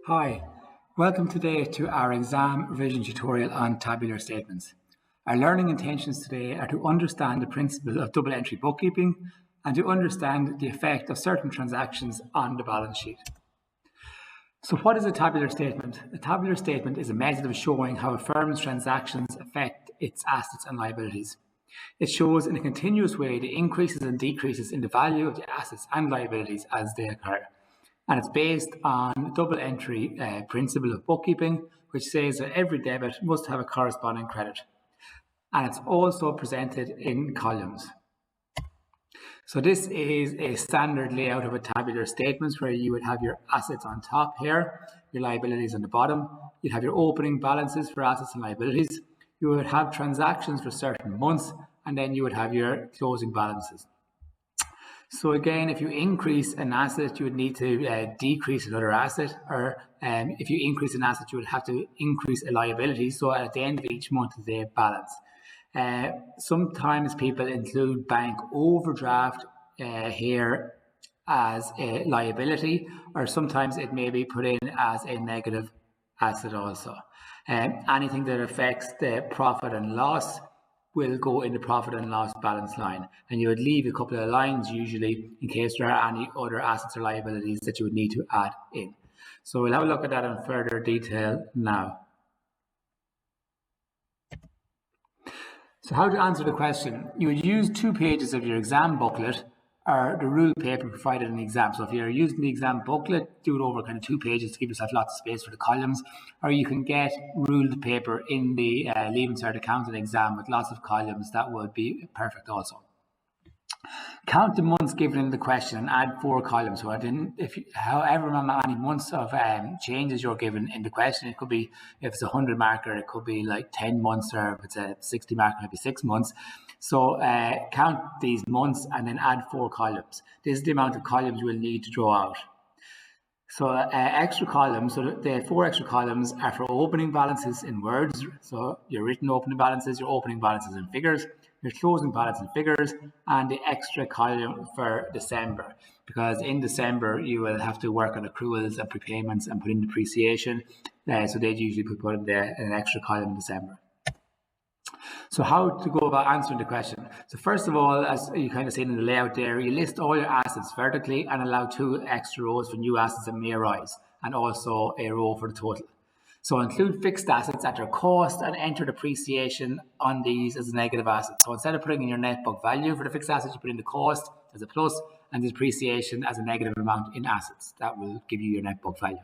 Hi, welcome today to our exam revision tutorial on tabular statements. Our learning intentions today are to understand the principle of double entry bookkeeping and to understand the effect of certain transactions on the balance sheet. So what is a tabular statement? A tabular statement is a method of showing how a firm's transactions affect its assets and liabilities. It shows in a continuous way the increases and decreases in the value of the assets and liabilities as they occur. And it's based on the double entry principle of bookkeeping, which says that every debit must have a corresponding credit. And it's also presented in columns. So this is a standard layout of a tabular statement where you would have your assets on top here, your liabilities on the bottom. You'd have your opening balances for assets and liabilities. You would have transactions for certain months, and then you would have your closing balances. So again, if you increase an asset, you would need to decrease another asset, or if you increase an asset, you would have to increase a liability. So at the end of each month, they balance. Sometimes people include bank overdraft here as a liability, or sometimes it may be put in as a negative asset also. Anything that affects the profit and loss will go in the profit and loss balance line, and you would leave a couple of lines usually in case there are any other assets or liabilities that you would need to add in. So we'll have a look at that in further detail now. So how to answer the question? You would use 2 pages of your exam booklet or the rule paper provided in the exam. So if you're using the exam booklet, do it over kind of 2 pages to give yourself lots of space for the columns, or you can get ruled paper in the Leaving Cert Accounting exam with lots of columns. That would be perfect also. Count the months given in the question and add 4 columns. So however many months of changes you're given in the question, it could be, if it's a 100 marker, it could be like 10 months, or if it's a 60 marker, maybe 6 months. So count these months and then add 4 columns. This is the amount of columns you will need to draw out. So extra columns, so the 4 extra columns are for opening balances in words. So your written opening balances, your opening balances in figures, your closing balance in figures, and the extra column for December. Because in December, you will have to work on accruals and prepayments and put in depreciation. So they'd usually put in an extra column in December. So how to go about answering the question? So first of all, as you kind of seen in the layout there, you list all your assets vertically and allow 2 extra rows for new assets that may arise, and also a row for the total. So include fixed assets at their cost and enter depreciation on these as a negative asset. So instead of putting in your net book value for the fixed assets, you put in the cost as a plus and the depreciation as a negative amount in assets. That will give you your net book value.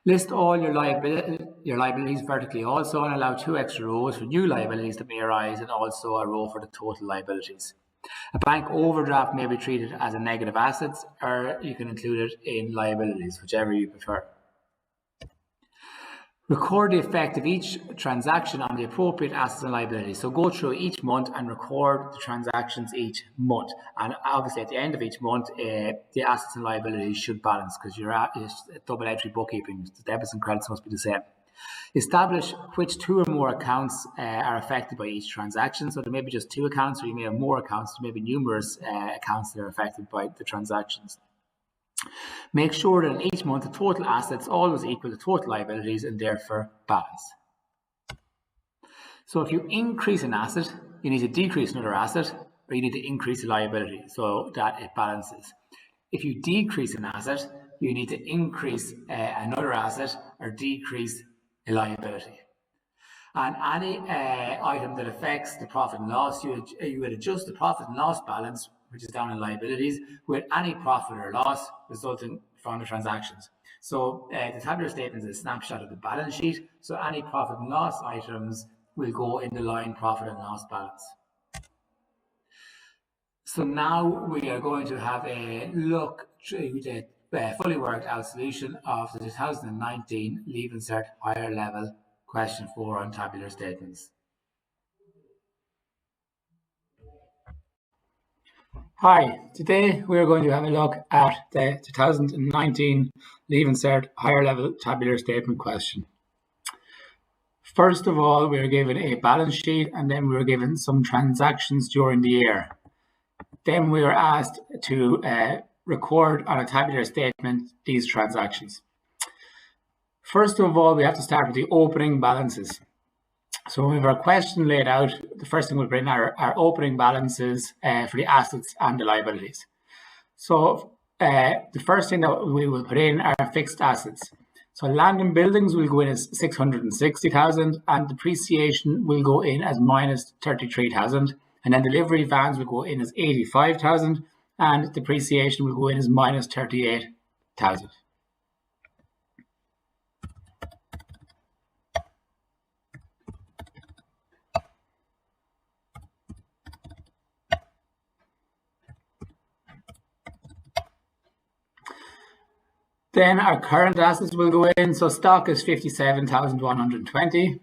List all your liabilities vertically also, and allow 2 extra rows for new liabilities that may arise, and also a row for the total liabilities. A bank overdraft may be treated as a negative asset, or you can include it in liabilities, whichever you prefer. Record the effect of each transaction on the appropriate assets and liabilities. So go through each month and record the transactions each month. And obviously at the end of each month, the assets and liabilities should balance, because you're at double entry bookkeeping. The debits and credits must be the same. Establish which 2 or more accounts are affected by each transaction. So there may be just 2 accounts, or you may have more accounts. There may be numerous accounts that are affected by the transactions. Make sure that in each month the total assets always equal the total liabilities and therefore balance. So if you increase an asset, you need to decrease another asset, or you need to increase a liability so that it balances. If you decrease an asset, you need to increase another asset or decrease a liability. And any item that affects the profit and loss, you would adjust the profit and loss balance, which is down in liabilities, with any profit or loss resulting from the transactions. So the tabular statement is a snapshot of the balance sheet. So any profit and loss items will go in the line profit and loss balance. So now we are going to have a look through the fully worked out solution of the 2019 Leaving Cert Higher Level Question 4 on tabular statements. Hi, today we're going to have a look at the 2019 Leaving Cert Higher Level Tabular Statement question. First of all, we were given a balance sheet, and then we were given some transactions during the year. Then we were asked to record on a tabular statement these transactions. First of all, we have to start with the opening balances. So we have our question laid out. The first thing we'll bring are our opening balances for the assets and the liabilities. So the first thing that we will put in are fixed assets. So land and buildings will go in as 660,000 and depreciation will go in as minus 33,000. And then delivery vans will go in as 85,000 and depreciation will go in as minus 38,000. Then our current assets will go in. So stock is 57,120.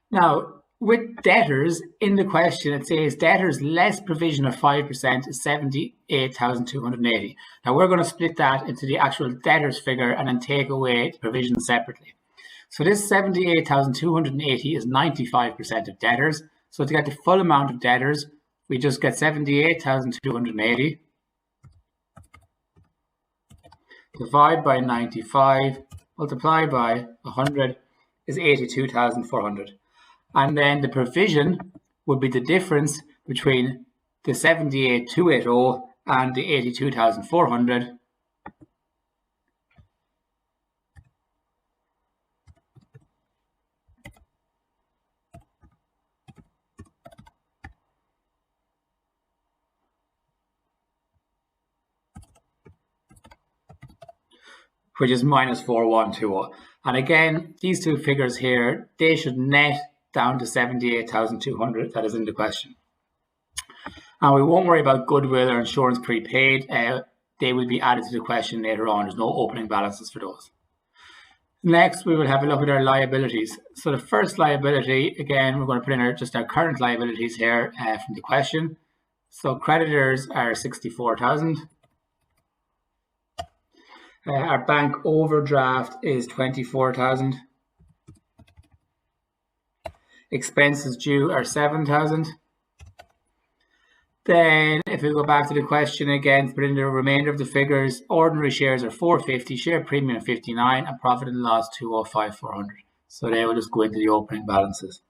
Now, with debtors in the question, it says debtors less provision of 5% is 78,280. Now, we're going to split that into the actual debtors figure and then take away the provision separately. So this 78,280 is 95% of debtors. So to get the full amount of debtors, we just get 78,280. Divide by 95, multiply by 100 is 82,400. And then the provision would be the difference between the 78,280 and the 82,400. Which is minus 4120. And again, these two figures here, they should net down to 78,200 that is in the question. And we won't worry about goodwill or insurance prepaid. They will be added to the question later on. There's no opening balances for those. Next, we will have a look at our liabilities. So the first liability, again, we're going to put in just our current liabilities here from the question. So creditors are 64,000. Our bank overdraft is 24,000. Expenses due are 7,000. Then if we go back to the question again, put in the remainder of the figures, ordinary shares are 450, share premium 59, and profit and loss 205,400. So they will just go into the opening balances.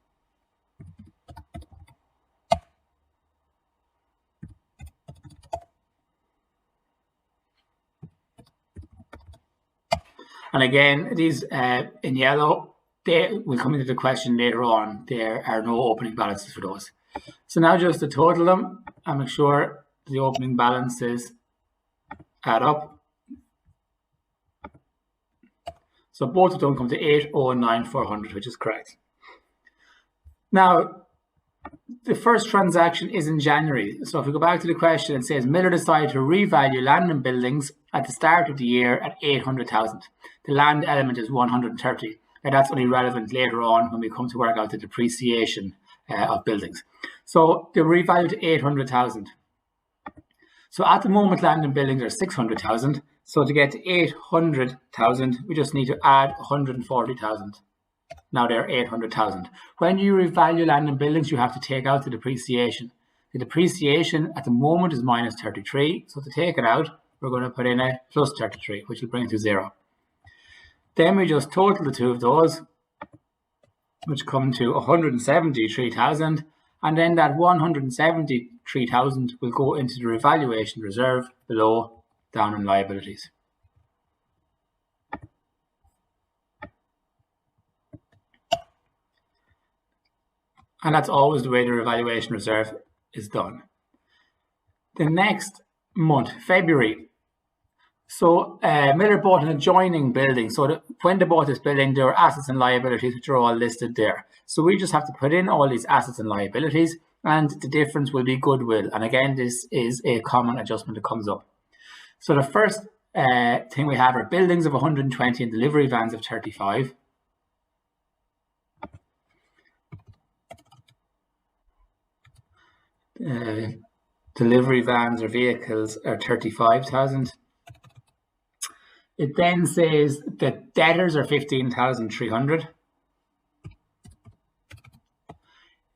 And again, these in yellow, they will come into the question later on. There are no opening balances for those. So now just to total them and make sure the opening balances add up. So both of them come to 809,400, which is correct. Now, the first transaction is in January. So if we go back to the question, it says Miller decided to revalue land and buildings at the start of the year at 800,000. The land element is 130. And that's only relevant later on when we come to work out the depreciation of buildings. So they revalued to 800,000. So at the moment, land and buildings are 600,000. So to get to 800,000, we just need to add 140,000. Now they're 800,000. When you revalue land and buildings, you have to take out the depreciation. The depreciation at the moment is minus 33. So to take it out, we're going to put in a plus 33, which will bring it to 0. Then we just total the two of those, which come to 173,000. And then that 173,000 will go into the revaluation reserve below, down in liabilities. And that's always the way the revaluation reserve is done. The next month, February. So Miller bought an adjoining building. So when they bought this building, there were assets and liabilities, which are all listed there. So we just have to put in all these assets and liabilities, and the difference will be goodwill. And again, this is a common adjustment that comes up. So the first thing we have are buildings of 120 and delivery vans of 35. Delivery vans or vehicles are 35,000. It then says that debtors are 15,300.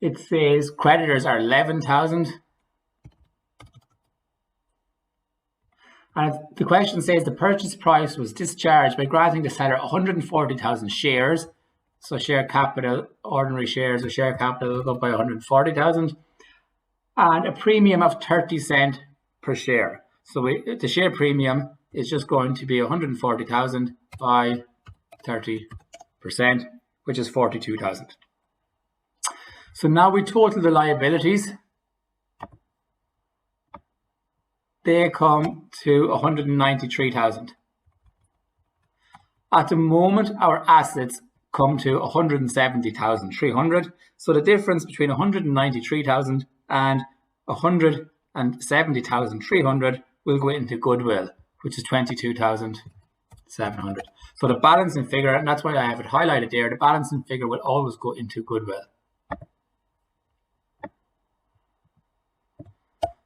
It says creditors are 11,000. And the question says the purchase price was discharged by granting the seller 140,000 shares. So share capital, ordinary shares or share capital go up by 140,000 and a premium of 30 cents per share. So the share premium is just going to be 140,000 by 30%, which is 42,000. So now we total the liabilities. They come to 193,000. At the moment, our assets come to 170,300. So the difference between 193,000 and 170,300 will go into goodwill, which is 22,700. So the balancing figure, and that's why I have it highlighted there, the balancing figure will always go into goodwill.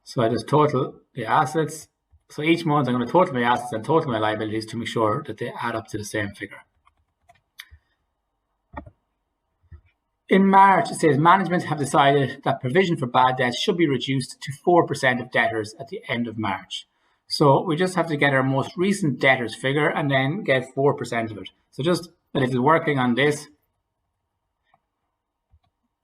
So I just total the assets. So each month I'm going to total my assets and total my liabilities to make sure that they add up to the same figure. In March, it says management have decided that provision for bad debts should be reduced to 4% of debtors at the end of March. So we just have to get our most recent debtors figure and then get 4% of it. So just a little working on this.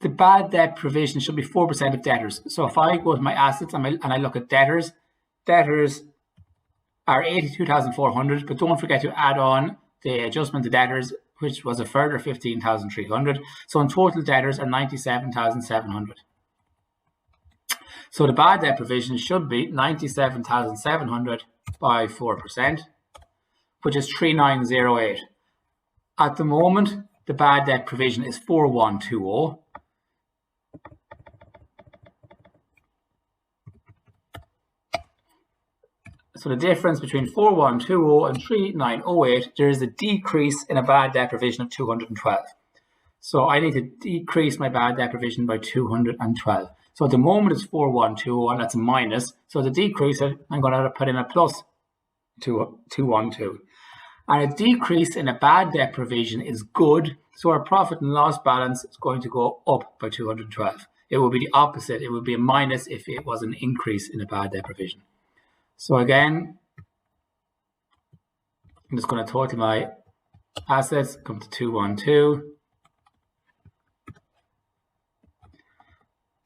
The bad debt provision should be 4% of debtors. So if I go to my assets and I look at debtors, debtors are 82,400, but don't forget to add on the adjustment to debtors, which was a further 15,300. So in total, debtors are 97,700. So the bad debt provision should be 97,700 by 4%, which is 3908. At the moment, the bad debt provision is 4120. So the difference between 4120 and 3908, there is a decrease in a bad debt provision of 212. So I need to decrease my bad debt provision by 212. So at the moment it's 4120 and that's a minus. So to decrease it, I'm going to put in a plus 212. And a decrease in a bad debt provision is good. So our profit and loss balance is going to go up by 212. It will be the opposite. It would be a minus if it was an increase in a bad debt provision. So again, I'm just going to total my assets, come to 212.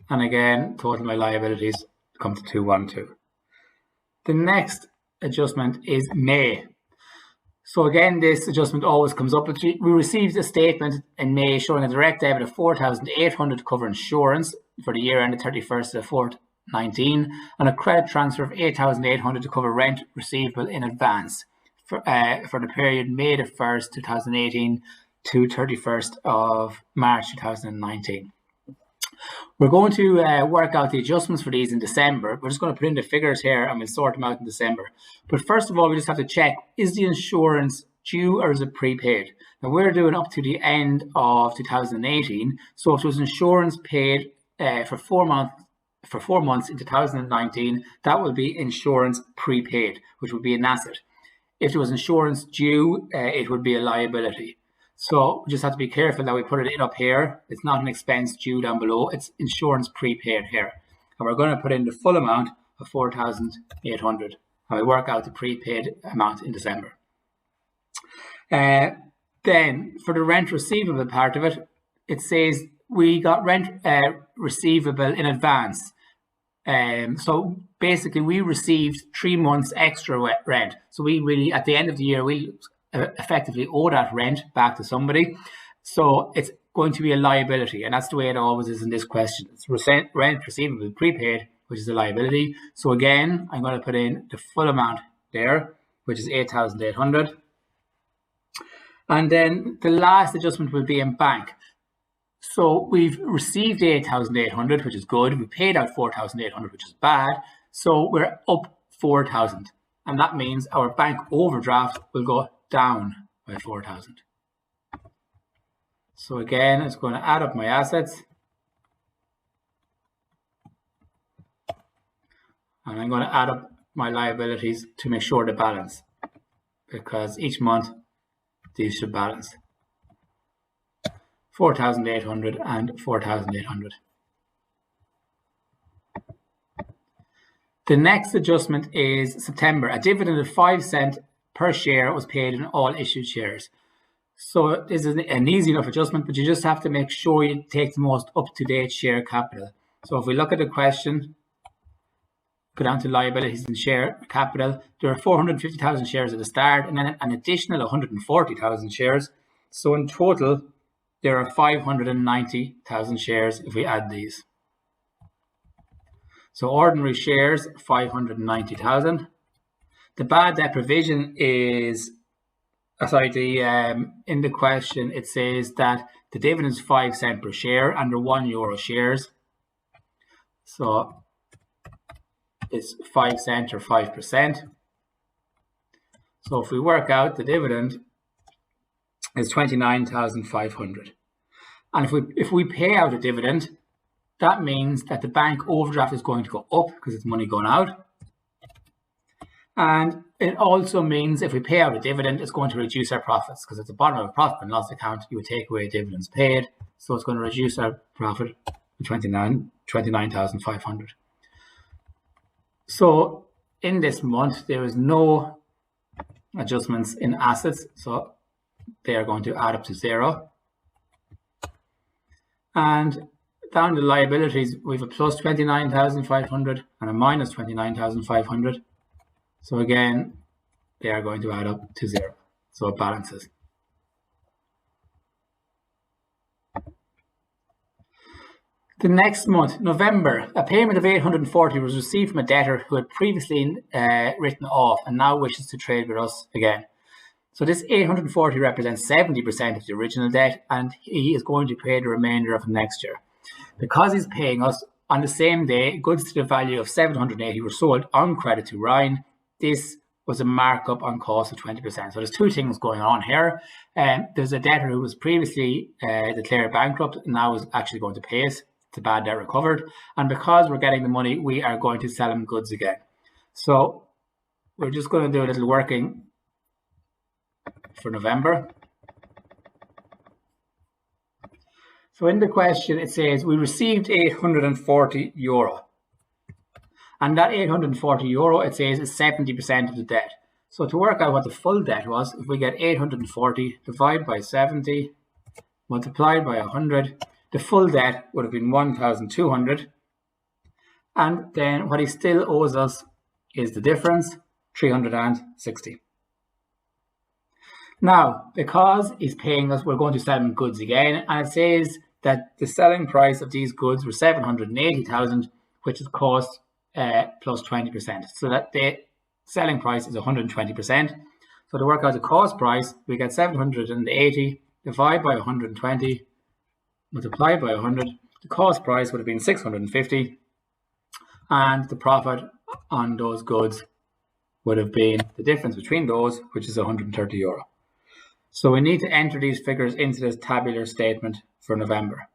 And again, total my liabilities, come to 212. The next adjustment is May. So again, this adjustment always comes up. We received a statement in May showing a direct debit of 4,800 to cover insurance for the year ended 31st of 4th, 19, and a credit transfer of 8,800 to cover rent receivable in advance for the period May the 1st, 2018 to 31st of March 2019. We're going to work out the adjustments for these in December. We're just going to put in the figures here and we'll sort them out in December. But first of all, we just have to check, is the insurance due or is it prepaid? Now we're doing up to the end of 2018. So if there was insurance paid for 4 months in 2019, that will be insurance prepaid, which would be an asset. If there was insurance due, it would be a liability. So we just have to be careful that we put it in up here. It's not an expense due down below. It's insurance prepaid here. And we're going to put in the full amount of 4,800. And we work out the prepaid amount in December. Then for the rent receivable part of it, it says we got rent receivable in advance. So basically we received 3 months extra rent. So we really, at the end of the year, we effectively owe that rent back to somebody. So it's going to be a liability, and that's the way it always is in this question. It's rent receivable prepaid, which is a liability. So again, I'm going to put in the full amount there, which is 8,800. And then the last adjustment will be in bank. So we've received 8,800, which is good. We paid out 4,800, which is bad. So we're up 4,000. And that means our bank overdraft will go down by 4,000. So again, it's going to add up my assets. And I'm going to add up my liabilities to make sure they balance, because each month these should balance. 4,800 and 4,800. The next adjustment is September. A dividend of 5 cents per share was paid in all issued shares. So this is an easy enough adjustment, but you just have to make sure you take the most up-to-date share capital. So if we look at the question, go down to liabilities and share capital, there are 450,000 shares at the start and then an additional 140,000 shares. So in total, there are 590,000 shares if we add these. So ordinary shares, 590,000. The bad debt provision is, in the question, it says that the dividend is 5 cents per share under €1 shares. So it's 5 cents or 5%. So if we work out, the dividend is 29,500. And if we pay out a dividend, that means that the bank overdraft is going to go up because it's money going out. And it also means if we pay out a dividend, it's going to reduce our profits, because at the bottom of a profit and loss account, you would take away dividends paid. So it's going to reduce our profit to 29,500. So in this month, there is no adjustments in assets. So they are going to add up to 0. And down the liabilities, we have a plus 29,500 and a minus 29,500. So again, they are going to add up to 0. So it balances. The next month, November, a payment of 840 was received from a debtor who had previously written off and now wishes to trade with us again. So this 840 represents 70% of the original debt, and he is going to pay the remainder of next year. Because he's paying us on the same day, goods to the value of 780 were sold on credit to Ryan. This was a markup on cost of 20%. So there's two things going on here. There's a debtor who was previously declared bankrupt and now is actually going to pay us. It's a bad debt recovered. And because we're getting the money, we are going to sell him goods again. So we're just going to do a little working for November. So in the question, it says we received €840. And that €840, it says, is 70% of the debt. So to work out what the full debt was, if we get 840 divided by 70, multiplied by 100, the full debt would have been 1,200. And then what he still owes us is the difference, 360. Now, because he's paying us, we're going to sell him goods again. And it says that the selling price of these goods were 780,000, which is cost plus 20%. So that the selling price is 120%. So to work out the cost price, we get 780 divided by 120, multiplied by 100. The cost price would have been 650. And the profit on those goods would have been the difference between those, which is €130. So we need to enter these figures into this tabular statement for November.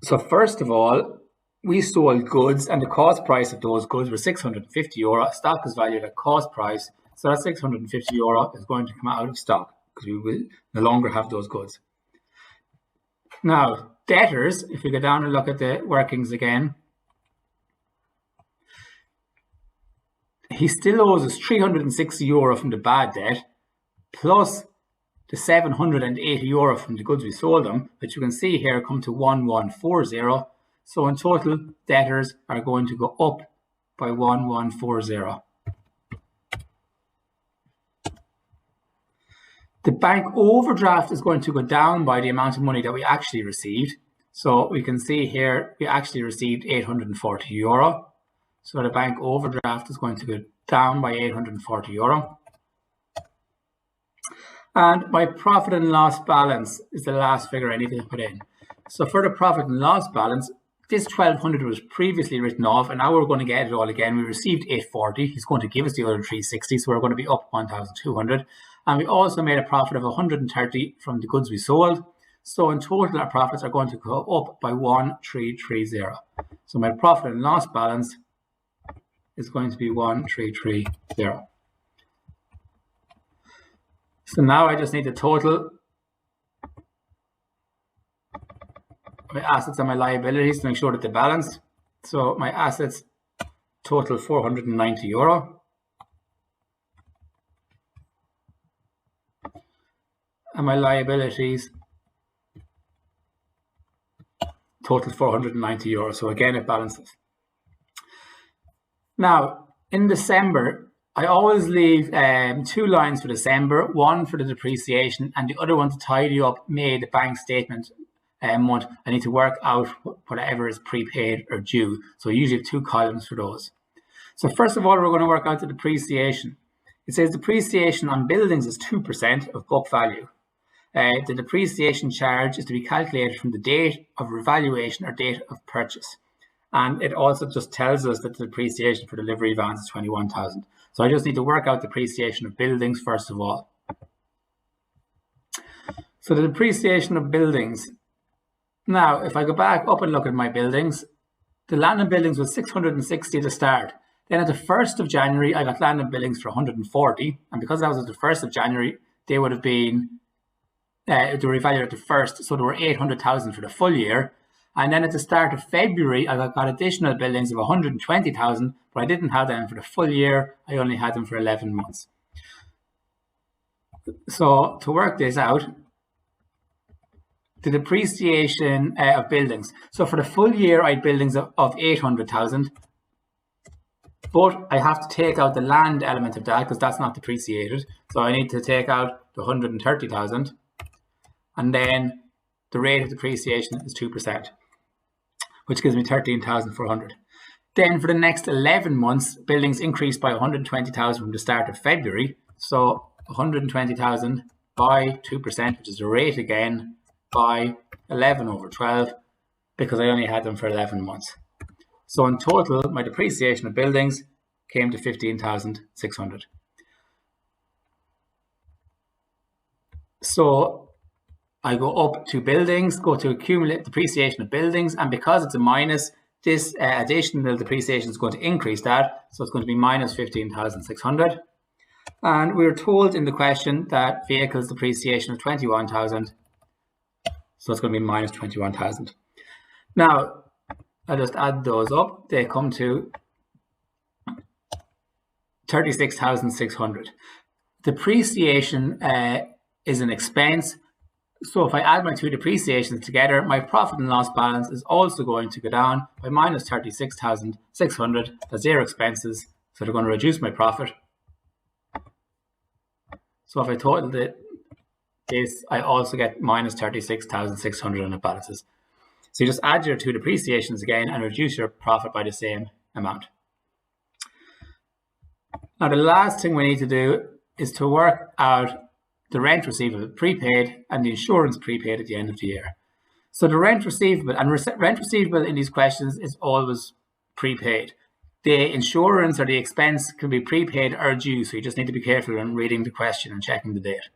So first of all, we sold goods and the cost price of those goods were €650. Stock is valued at cost price. So that €650 is going to come out of stock because we will no longer have those goods. Now, debtors, if we go down and look at the workings again, he still owes us €360 from the bad debt, plus the €780 from the goods we sold him, which you can see here come to 1140. So in total, debtors are going to go up by 1140. The bank overdraft is going to go down by the amount of money that we actually received. So we can see here, we actually received €840. So the bank overdraft is going to go down by €840. And my profit and loss balance is the last figure I need to put in. So for the profit and loss balance, this 1,200 was previously written off, and now we're going to get it all again. We received 840. He's going to give us the other 360, so we're going to be up 1,200. And we also made a profit of 130 from the goods we sold. So in total, our profits are going to go up by 1,330. So my profit and loss balance is going to be 1,330. So now I just need the total my assets and my liabilities to make sure that they balance. So my assets total €490. And my liabilities total €490. So again, it balances. Now, in December, I always leave 2 lines for December, one for the depreciation and the other one to tidy up May, the bank statement month. I need to work out whatever is prepaid or due. So I usually have 2 columns for those. So first of all, we're going to work out the depreciation. It says depreciation on buildings is 2% of book value. The depreciation charge is to be calculated from the date of revaluation or date of purchase. And it also just tells us that the depreciation for delivery vans is 21,000. So I just need to work out depreciation of buildings first of all. So the depreciation of buildings. Now, if I go back up and look at my buildings, the land and buildings was 660 to start. Then at the 1st of January, I got land and buildings for 140. And because that was at the 1st of January, they would have been, they were revalued at the 1st. So there were 800,000 for the full year. And then at the start of February, I got additional buildings of 120,000, but I didn't have them for the full year. I only had them for 11 months. So to work this out, the depreciation of buildings. So for the full year, I had buildings of 800,000, but I have to take out the land element of that because that's not depreciated. So I need to take out the 130,000, and then the rate of depreciation is 2%. Which gives me 13,400. Then for the next 11 months, buildings increased by 120,000 from the start of February. So 120,000 by 2%, which is the rate again, by 11 over 12, because I only had them for 11 months. So in total, my depreciation of buildings came to 15,600. So I go up to buildings, go to accumulate depreciation of buildings, and because it's a minus, this additional depreciation is going to increase that, so it's going to be minus 15,600. And we were told in the question that vehicles depreciation of 21,000, so it's going to be minus 21,000. Now, I'll just add those up. They come to 36,600. Depreciation is an expense. So if I add my 2 depreciations together, my profit and loss balance is also going to go down by minus 36,600. That's 0 expenses, so they're going to reduce my profit. So if I total this, I also get minus 36,600 and it balances. So you just add your 2 depreciations again and reduce your profit by the same amount. Now the last thing we need to do is to work out the rent receivable prepaid and the insurance prepaid at the end of the year. So the rent receivable, and rent receivable in these questions is always prepaid. The insurance or the expense can be prepaid or due, so you just need to be careful when reading the question and checking the date.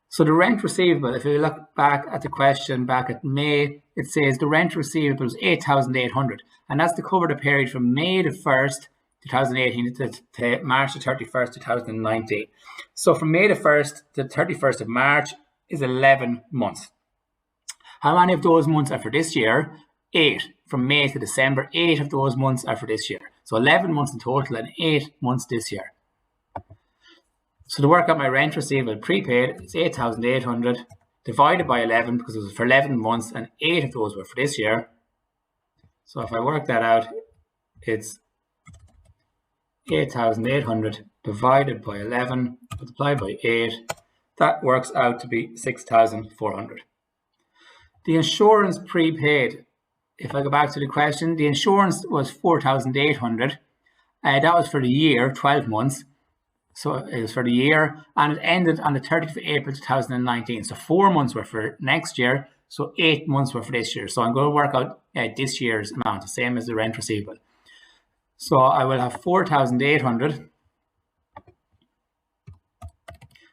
So the rent receivable, if you look back at the question back at May, it says the rent receivable is 8,800, and that's to cover the period from May the 1st, 2018 to March the 31st, 2019. So from May the 1st to 31st of March is 11 months. How many of those months are for this year? 8. From May to December, 8 of those months are for this year. So 11 months in total and 8 months this year. So to work out my rent receivable prepaid, it's 8,800 divided by 11 because it was for 11 months and 8 of those were for this year. So if I work that out, it's 8,800 divided by 11 multiplied by 8. That works out to be 6,400. The insurance prepaid, if I go back to the question, the insurance was 4,800. That was for the year, 12 months. So it was for the year, and it ended on the 30th of April 2019. So 4 months were for next year, so 8 months were for this year. So I'm going to work out this year's amount, the same as the rent receivable. So I will have 4,800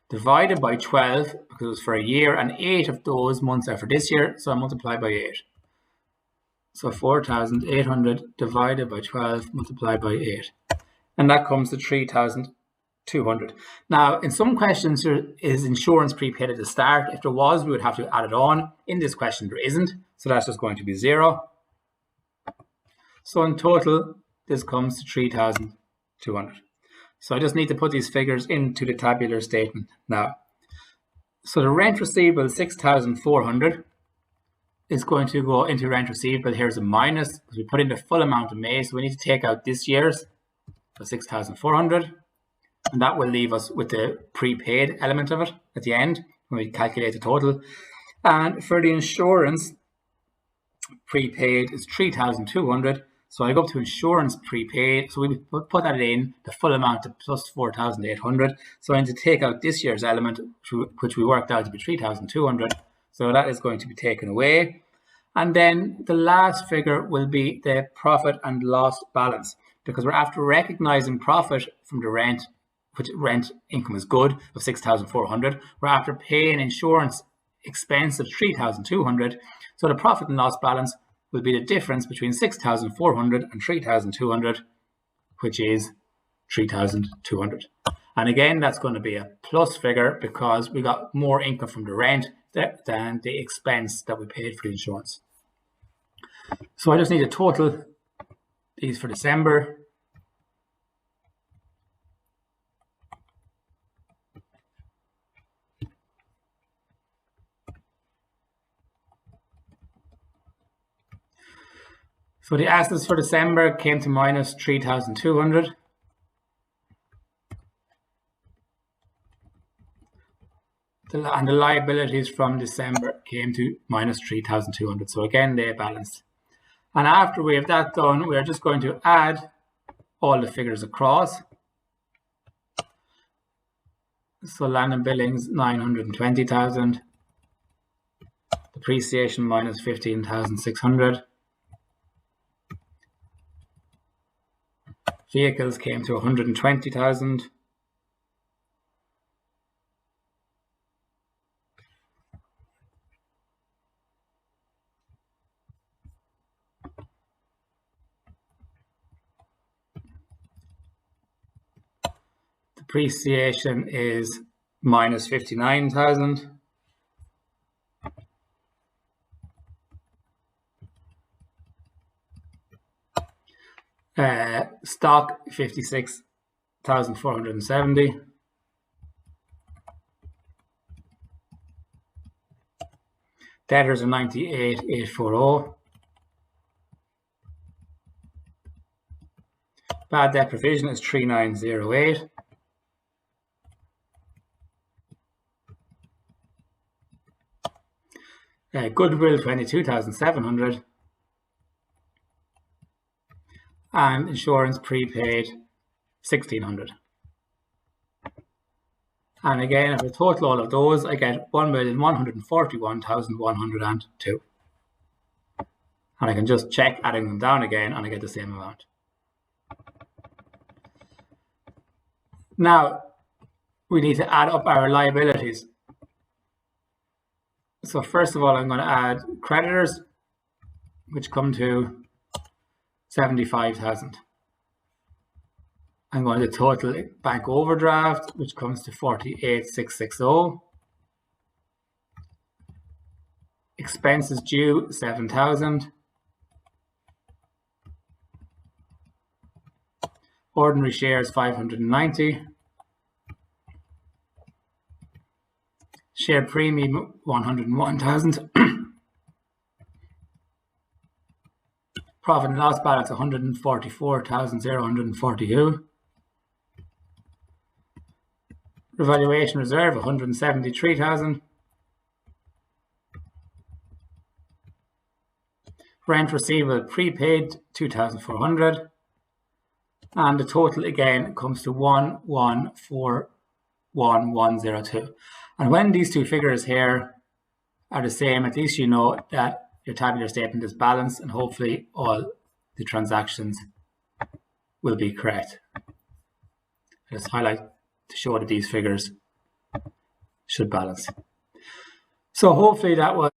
divided by 12 because it was for a year, and 8 of those months are for this year, so I multiply by 8. So 4,800 divided by 12 multiplied by 8. And that comes to 3,200. Now, in some questions, there is insurance prepaid at the start. If there was, we would have to add it on. In this question, there isn't. So that's just going to be 0. So in total, this comes to 3,200. So I just need to put these figures into the tabular statement now. So the rent receivable, 6,400, is going to go into rent receivable. Here's a minus because we put in the full amount of May. So we need to take out this year's, so 6,400. And that will leave us with the prepaid element of it at the end when we calculate the total. And for the insurance, prepaid is 3,200. So I go up to insurance prepaid. So we put that in, the full amount of plus 4,800. So I need to take out this year's element, which we worked out to be 3,200. So that is going to be taken away. And then the last figure will be the profit and loss balance, because we're after recognizing profit from the rent, which rent income is good, of 6,400. We're after paying insurance expense of 3,200. So the profit and loss balance will be the difference between 6,400 and 3,200, which is 3,200. And again, that's going to be a plus figure because we got more income from the rent than the expense that we paid for the insurance. So I just need to total these for December. So the assets for December came to minus 3,200. And the liabilities from December came to minus 3,200. So again, they balanced. And after we have that done, we are just going to add all the figures across. So land and billings, 920,000. Depreciation minus 15,600. Vehicles came to 120,000. Depreciation is minus 59,000. Stock 56,470. Debtors are 98,840. Bad debt provision is 3,908. Goodwill 22,700. And insurance prepaid 1,600. And again, if I total all of those, I get 1,141,102. And I can just check adding them down again and I get the same amount. Now, we need to add up our liabilities. So first of all, I'm going to add creditors, which come to 75,000. I'm going to total bank overdraft, which comes to 48,660. Expenses due, 7,000. Ordinary shares, 590. Share premium, 101,000. Profit and loss balance, 144,042. Revaluation reserve, 173,000. Rent receivable prepaid, 2,400. And the total again comes to 114,102. And when these two figures here are the same, at least you know that your tabular statement is balanced and hopefully all the transactions will be correct. I just highlight to show that these figures should balance. So hopefully that was